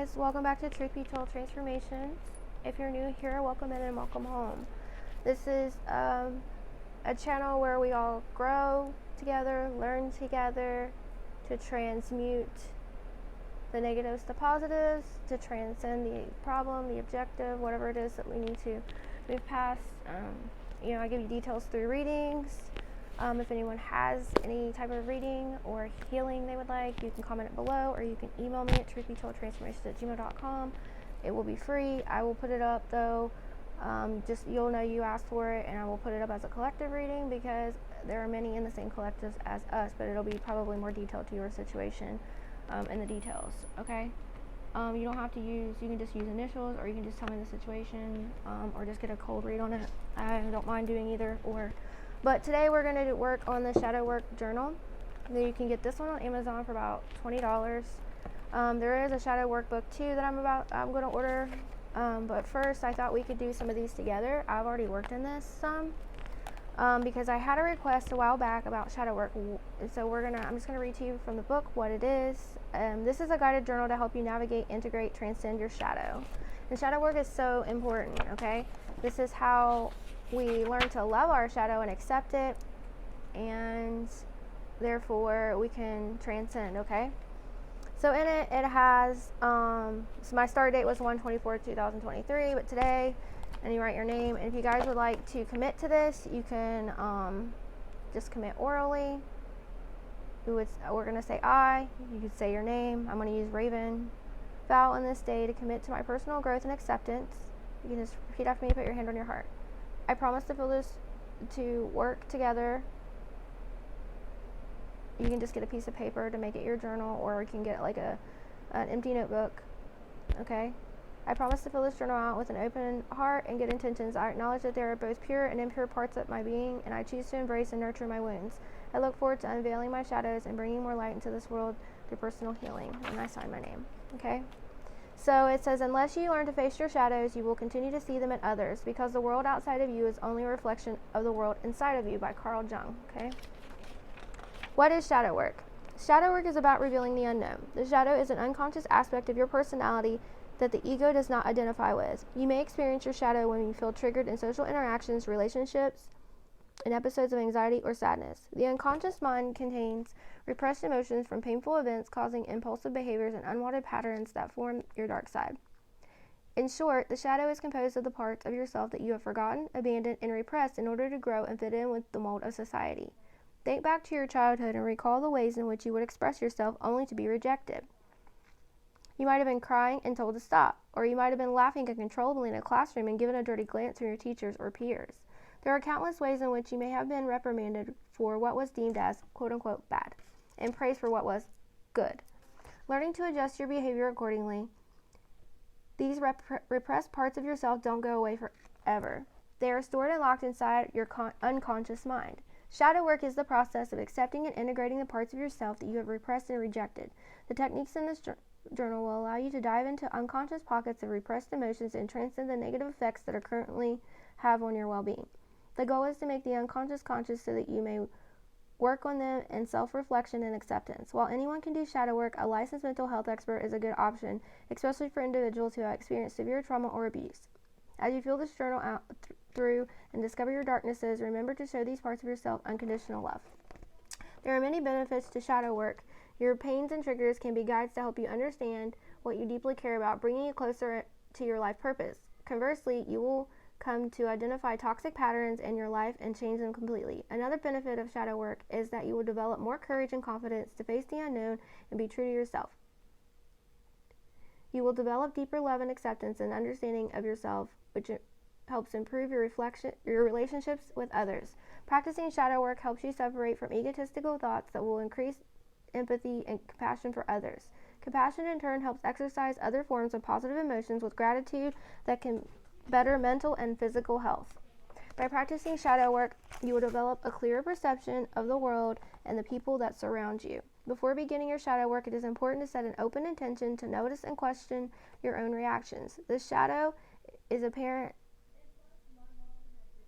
Guys, welcome back to Truth Be Told Transformations. If you're new here, welcome in and welcome home. This is a channel where we all grow together, learn together to transmute the negatives to positives, to transcend the problem, the objective, whatever it is that we need to move past. I give you details through readings. If anyone has any type of reading or healing they would like, you can comment it below, or you can email me at truthbetoldtransformations@gmail.com. It will be free. I will put it up though. Just you'll know you asked for it, and I will put it up as a collective reading because there are many in the same collectives as us, but it'll be probably more detailed to your situation in the details. Okay. You don't have to you can just use initials, or you can just tell me the situation, or just get a cold read on it. I don't mind doing either or. But today we're going to work on the Shadow Work Journal. You can get this one on Amazon for about $20. There is a Shadow Workbook too that I'm going to order. But first I thought we could do some of these together. I've already worked in this some because I had a request a while back about shadow work. So I'm just going to read to you from the book what it is. This is a guided journal to help you navigate, integrate, transcend your shadow. And shadow work is so important, okay? This is how we learn to love our shadow and accept it, and therefore we can transcend, okay? So in it has, so my start date was 1/24/2023, but today, and you write your name, and if you guys would like to commit to this, you can just commit orally. We're going to say I, you could say your name. I'm going to use Raven. Vow on this day to commit to my personal growth and acceptance. You can just repeat after me, put your hand on your heart. I promise to work together. You can just get a piece of paper to make it your journal, or you can get like an empty notebook. Okay? I promise to fill this journal out with an open heart and good intentions. I acknowledge that there are both pure and impure parts of my being, and I choose to embrace and nurture my wounds. I look forward to unveiling my shadows and bringing more light into this world through personal healing. And I sign my name. Okay? So it says, unless you learn to face your shadows, you will continue to see them in others, because the world outside of you is only a reflection of the world inside of you, by Carl Jung. Okay? What is shadow work? Shadow work is about revealing the unknown. The shadow is an unconscious aspect of your personality that the ego does not identify with. You may experience your shadow when you feel triggered in social interactions, relationships, in episodes of anxiety or sadness. The unconscious mind contains repressed emotions from painful events, causing impulsive behaviors and unwanted patterns that form your dark side. In short, the shadow is composed of the parts of yourself that you have forgotten, abandoned, and repressed in order to grow and fit in with the mold of society. Think back to your childhood and recall the ways in which you would express yourself only to be rejected. You might have been crying and told to stop, or you might have been laughing uncontrollably in a classroom and given a dirty glance from your teachers or peers. There are countless ways in which you may have been reprimanded for what was deemed as quote-unquote bad, and praised for what was good. Learning to adjust your behavior accordingly, these repressed parts of yourself don't go away forever. They are stored and locked inside your unconscious mind. Shadow work is the process of accepting and integrating the parts of yourself that you have repressed and rejected. The techniques in this journal will allow you to dive into unconscious pockets of repressed emotions and transcend the negative effects that are currently have on your well-being. The goal is to make the unconscious conscious so that you may work on them in self-reflection and acceptance. While anyone can do shadow work, a licensed mental health expert is a good option, especially for individuals who have experienced severe trauma or abuse. As you fill this journal out through and discover your darknesses, remember to show these parts of yourself unconditional love. There are many benefits to shadow work. Your pains and triggers can be guides to help you understand what you deeply care about, bringing you closer to your life purpose. Conversely, you will come to identify toxic patterns in your life and change them completely. Another benefit of shadow work is that you will develop more courage and confidence to face the unknown and be true to yourself. You will develop deeper love and acceptance and understanding of yourself, which helps improve your relationships with others. Practicing shadow work helps you separate from egotistical thoughts that will increase empathy and compassion for others. Compassion in turn helps exercise other forms of positive emotions with gratitude that can better mental and physical health. By practicing shadow work, you will develop a clearer perception of the world and the people that surround you. Before beginning your shadow work, it is important to set an open intention to notice and question your own reactions. The shadow is apparent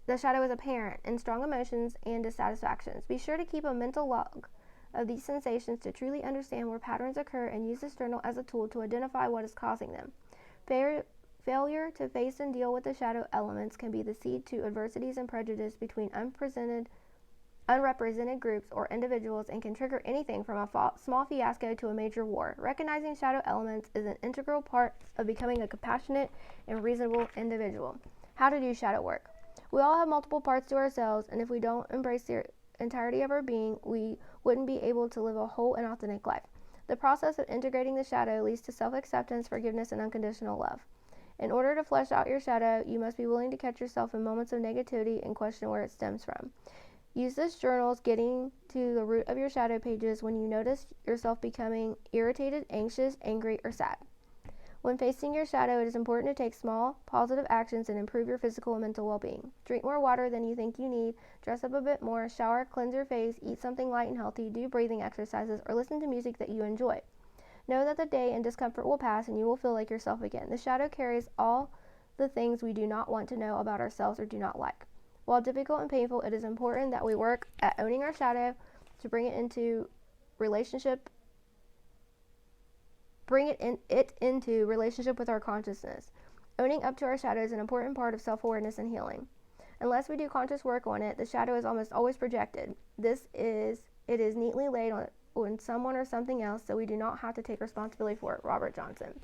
in strong emotions and dissatisfactions. Be sure to keep a mental log of these sensations to truly understand where patterns occur and use this journal as a tool to identify what is causing them. Failure to face and deal with the shadow elements can be the seed to adversities and prejudice between unrepresented groups or individuals and can trigger anything from a small fiasco to a major war. Recognizing shadow elements is an integral part of becoming a compassionate and reasonable individual. How to do shadow work. We all have multiple parts to ourselves, and if we don't embrace the entirety of our being, we wouldn't be able to live a whole and authentic life. The process of integrating the shadow leads to self-acceptance, forgiveness, and unconditional love. In order to flesh out your shadow, you must be willing to catch yourself in moments of negativity and question where it stems from. Use this journal getting to the root of your shadow pages when you notice yourself becoming irritated, anxious, angry, or sad. When facing your shadow, it is important to take small, positive actions and improve your physical and mental well-being. Drink more water than you think you need, dress up a bit more, shower, cleanse your face, eat something light and healthy, do breathing exercises, or listen to music that you enjoy. Know that the day and discomfort will pass and you will feel like yourself again. The shadow carries all the things we do not want to know about ourselves or do not like. While difficult and painful, it is important that we work at owning our shadow to bring it into relationship with our consciousness. Owning up to our shadow is an important part of self-awareness and healing. Unless we do conscious work on it, the shadow is almost always projected. It is neatly laid on someone or something else, so we do not have to take responsibility for it. Robert Johnson.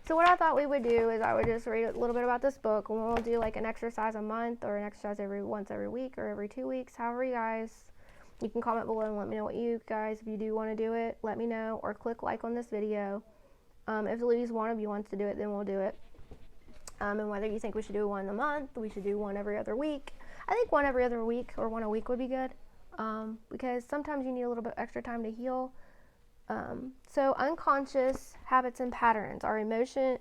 So what I thought we would do is I would just read a little bit about this book, and we'll do like an exercise a month or an exercise once every week or every 2 weeks, however you can comment below and let me know what you guys, if you do want to do it, let me know, or click like on this video. If at least one of you wants to do it, then we'll do it. And whether you think we should do one a month, we should do one every other week. I think one every other week or one a week would be good, because sometimes you need a little bit extra time to heal. So unconscious habits and patterns are emotion.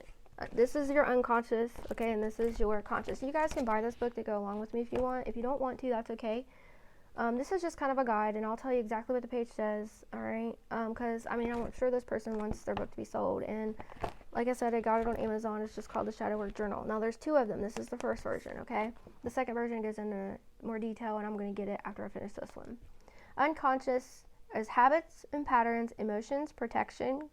This is your unconscious, okay, and this is your conscious. You guys can buy this book to go along with me if you want. If you don't want to, that's okay. This is just kind of a guide, and I'll tell you exactly what the page says, alright? Because, I'm sure this person wants their book to be sold, and like I said, I got it on Amazon. It's just called the Shadow Work Journal. Now, there's 2 of them. This is the first version, okay? The second version goes into more detail, and I'm going to get it after I finish this one. Unconscious is habits and patterns, emotions, protection,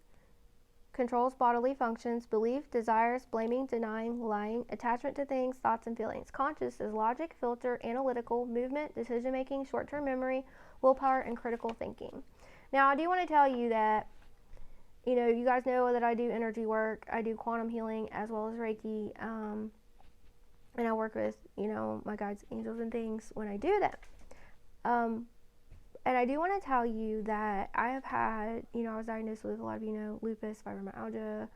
controls bodily functions, belief, desires, blaming, denying, lying, attachment to things, thoughts, and feelings. Conscious is logic, filter, analytical, movement, decision-making, short-term memory, willpower, and critical thinking. Now, I do want to tell you that, you guys know that I do energy work. I do quantum healing as well as Reiki, and I work with, my guides, angels, and things when I do that. And I do want to tell you that I have had, I was diagnosed with, a lot of you know, lupus, fibromyalgia,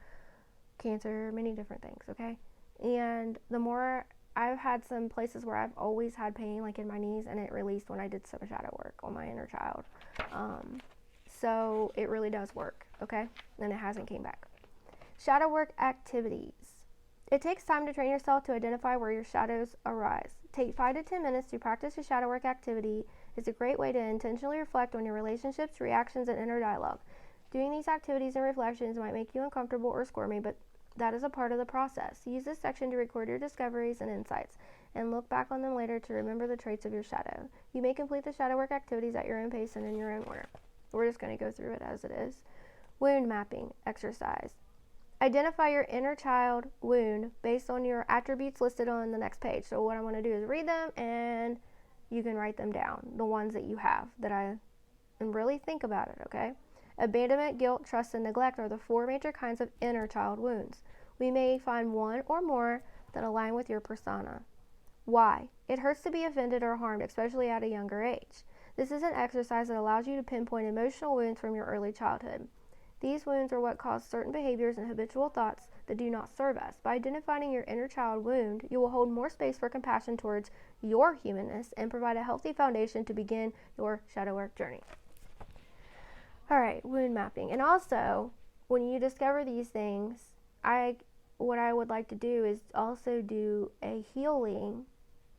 cancer, many different things, okay? And the more, I've had some places where I've always had pain, like in my knees, and it released when I did some shadow work on my inner child. So it really does work, okay? And it hasn't came back. Shadow work activities. It takes time to train yourself to identify where your shadows arise. Take 5 to 10 minutes to practice a shadow work activity. Is a great way to intentionally reflect on your relationships, reactions, and inner dialogue. Doing these activities and reflections might make you uncomfortable or squirmy, but that is a part of the process. Use this section to record your discoveries and insights, and look back on them later to remember the traits of your shadow. You may complete the shadow work activities at your own pace and in your own order. We're just going to go through it as it is. Wound mapping exercise. Identify your inner child wound based on your attributes listed on the next page. So what I want to do is read them, and you can write them down, the ones that you have, and really think about it, okay? Abandonment, guilt, trust, and neglect are the 4 major kinds of inner child wounds. We may find one or more that align with your persona. Why? It hurts to be offended or harmed, especially at a younger age. This is an exercise that allows you to pinpoint emotional wounds from your early childhood. These wounds are what cause certain behaviors and habitual thoughts that do not serve us. By identifying your inner child wound, you will hold more space for compassion towards your humanness and provide a healthy foundation to begin your shadow work journey. All right, wound mapping. And also, when you discover these things, what I would like to do is also do a healing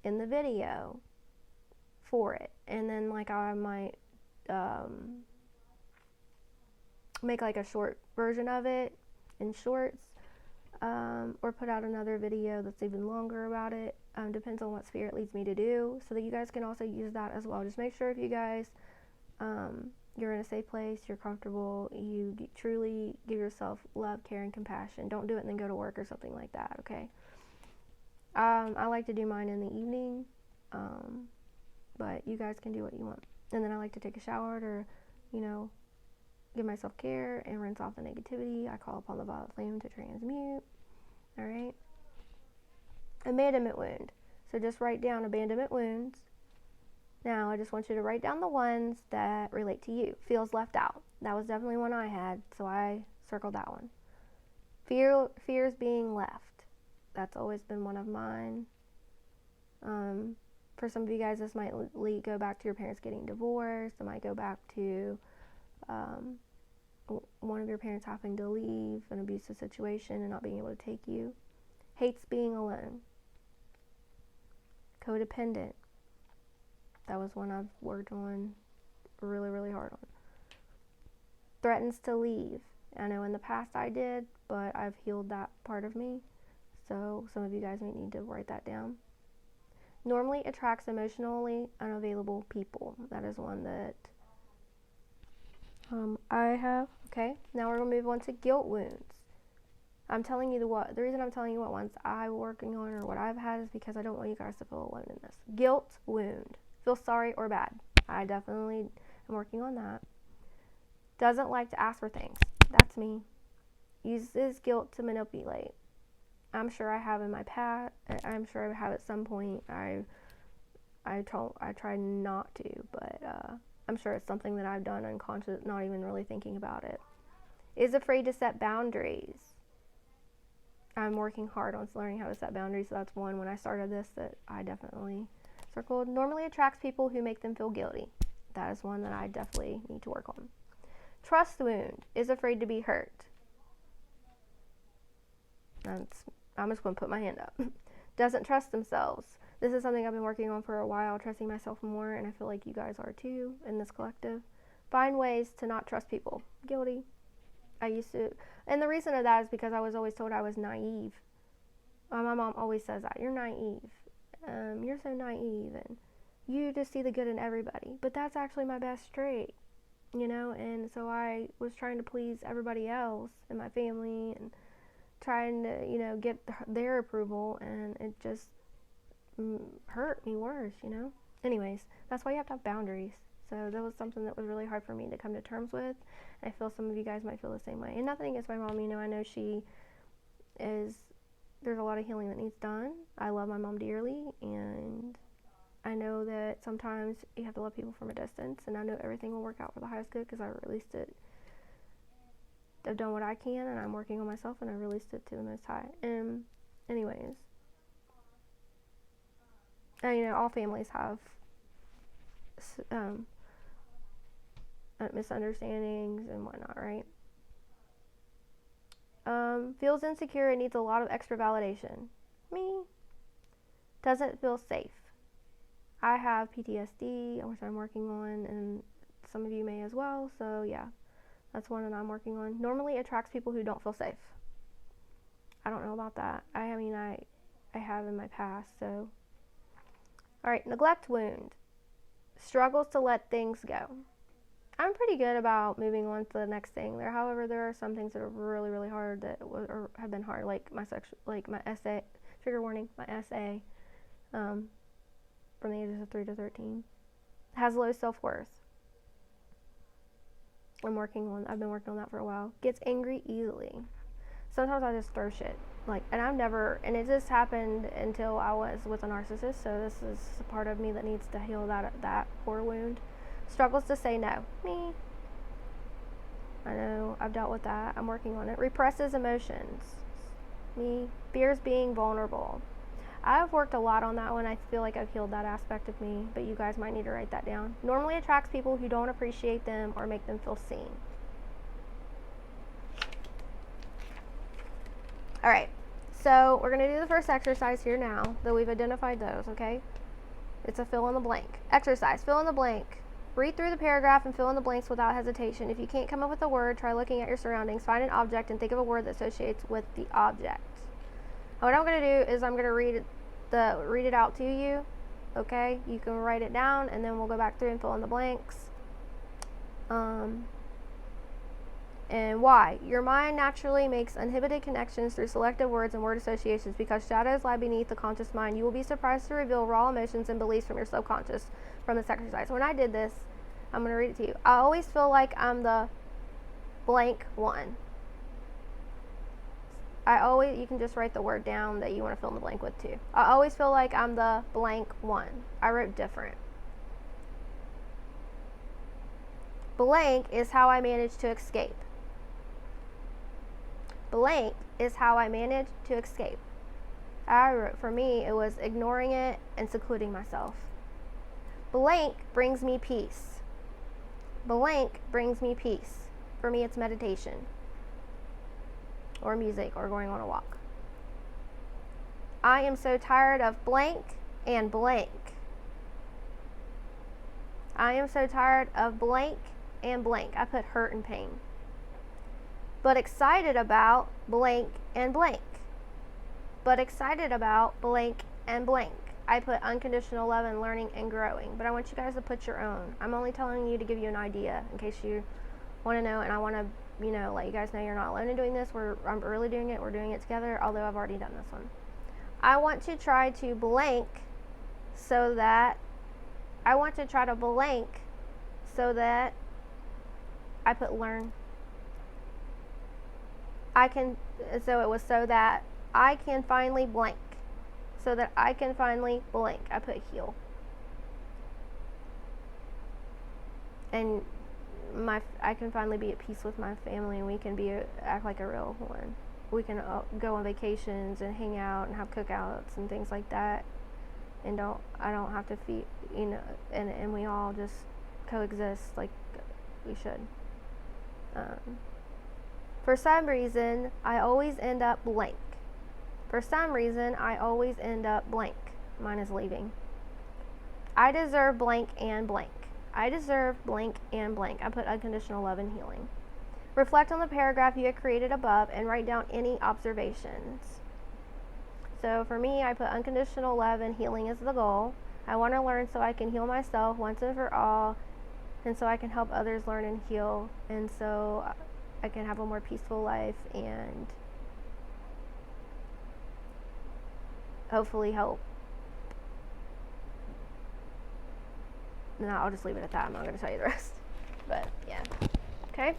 in the video for it. And then I might make a short version of it in shorts, or put out another video that's even longer about it. Depends on what Spirit leads me to do, so that you guys can also use that as well. Just make sure if you guys you're in a safe place, you're comfortable, you truly give yourself love, care, and compassion. Don't do it and then go to work or something like that, okay? I like to do mine in the evening, but you guys can do what you want. And then I like to take a shower to, give myself care and rinse off the negativity. I call upon the violet flame to transmute. All right. Abandonment wound. So just write down abandonment wounds. Now I just want you to write down the ones that relate to you. Feels left out. That was definitely one I had, so I circled that one. Fears being left. That's always been one of mine. For some of you guys, this might go back to your parents getting divorced. It might go back to one of your parents having to leave an abusive situation and not being able to take you. Hates being alone. Codependent. That was one I've worked on really, really hard on. Threatens to leave. I know in the past I did, but I've healed that part of me. So some of you guys may need to write that down. Normally attracts emotionally unavailable people. That is one that I have. Okay, now we're going to move on to guilt wounds. I'm telling you the reason I'm telling you what ones I'm working on or what I've had is because I don't want you guys to feel alone in this. Guilt wound. Feel sorry or bad. I definitely am working on that. Doesn't like to ask for things. That's me. Uses guilt to manipulate. I'm sure I have in my past. I'm sure I have at some point. I try not to, but I'm sure it's something that I've done unconscious, not even really thinking about it. Is afraid to set boundaries. I'm working hard on learning how to set boundaries, so that's one when I started this that I definitely circled. Normally attracts people who make them feel guilty. That is one that I definitely need to work on. Trust wound. Is afraid to be hurt. I'm just going to put my hand up. Doesn't trust themselves. This is something I've been working on for a while, trusting myself more, and I feel like you guys are too in this collective. Find ways to not trust people. Guilty. I used to, and the reason of that is because I was always told I was naive. My mom always says that. You're naive. You're so naive, and you just see the good in everybody. But that's actually my best trait, and so I was trying to please everybody else in my family and trying to, get their approval, and it just hurt me worse, Anyways, that's why you have to have boundaries. So that was something that was really hard for me to come to terms with. I feel some of you guys might feel the same way. And nothing against my mom, I know there's a lot of healing that needs done. I love my mom dearly, and I know that sometimes you have to love people from a distance, and I know everything will work out for the highest good because I released it. I've done what I can, and I'm working on myself, and I released it to the Most High. Anyways, and, all families have misunderstandings and whatnot, right? Feels insecure and needs a lot of extra validation. Me. Doesn't feel safe. I have PTSD, which I'm working on, and some of you may as well, so yeah. That's one that I'm working on. Normally attracts people who don't feel safe. I don't know about that. I have in my past, so. Alright, neglect wound. Struggles to let things go. I'm pretty good about moving on to the next thing. However, there are some things that are really, really hard or have been hard, like my essay, trigger warning, my essay, from the ages of 3 to 13. Has low self-worth. I've been working on that for a while. Gets angry easily. Sometimes I just throw shit. And it just happened until I was with a narcissist, so this is a part of me that needs to heal that core wound. Struggles to say no. Me. I know, I've dealt with that. I'm working on it. Represses emotions. Me. Fears being vulnerable. I've worked a lot on that one. I feel like I've healed that aspect of me, but you guys might need to write that down. Normally attracts people who don't appreciate them or make them feel seen. Alright, so we're going to do the first exercise here now that we've identified those, okay? It's a fill in the blank. Exercise, fill in the blank. Read through the paragraph and fill in the blanks without hesitation. If you can't come up with a word, try looking at your surroundings. Find an object and think of a word that associates with the object. What I'm going to do is I'm going to read it out to you, okay? You can write it down, and then we'll go back through and fill in the blanks. And why? Your mind naturally makes uninhibited connections through selective words and word associations because shadows lie beneath the conscious mind. You will be surprised to reveal raw emotions and beliefs from your subconscious from this exercise. When I did this, I'm going to read it to you. I always feel like I'm the blank one. You can just write the word down that you want to fill in the blank with too. I always feel like I'm the blank one. I wrote different. Blank is how I manage to escape. Blank is how I manage to escape. I wrote, for me, it was ignoring it and secluding myself. Blank brings me peace. Blank brings me peace. For me, it's meditation or music or going on a walk. I am so tired of blank and blank. I am so tired of blank and blank. I put hurt and pain. But excited about blank and blank. But excited about blank and blank. I put unconditional love and learning and growing. But I want you guys to put your own. I'm only telling you to give you an idea in case you want to know, and I want to, let you guys know you're not alone in doing this. I'm really doing it. We're doing it together, although I've already done this one. I want to try to blank so that I put learn. So it was so that I can finally blank. So that I can finally blank. I put heal. And I can finally be at peace with my family, and we can act like a real one. We can go on vacations and hang out and have cookouts and things like that. And I don't have to feed, and we all just coexist like we should. For some reason, I always end up blank. For some reason, I always end up blank. Mine is leaving. I deserve blank and blank. I deserve blank and blank. I put unconditional love and healing. Reflect on the paragraph you have created above and write down any observations. So for me, I put unconditional love and healing as the goal. I want to learn so I can heal myself once and for all, and so I can help others learn and heal, and so I can have a more peaceful life and hopefully help. No, I'll just leave it at that. I'm not going to tell you the rest. But yeah. Okay.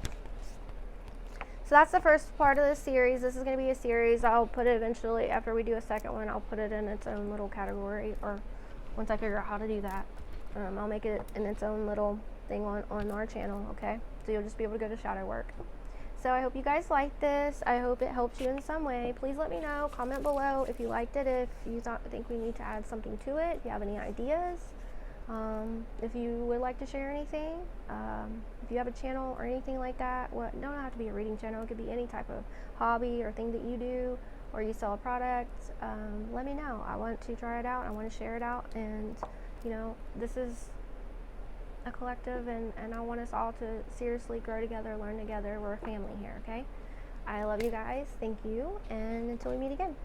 So that's the first part of this series. This is going to be a series. I'll put it eventually, after we do a second one, I'll put it in its own little category, or once I figure out how to do that, I'll make it in its own little thing on our channel, okay? So you'll just be able to go to shadow work. So I hope you guys liked this. I hope it helped you in some way. Please let me know. Comment below if you liked it, if you think we need to add something to it, if you have any ideas. If you would like to share anything, if you have a channel or anything like that, it don't have to be a reading channel. It could be any type of hobby or thing that you do, or you sell a product. Let me know. I want to try it out. I want to share it out, and this is a collective, and I want us all to seriously grow together, learn together. We're a family here, okay? I love you guys. Thank you, and until we meet again.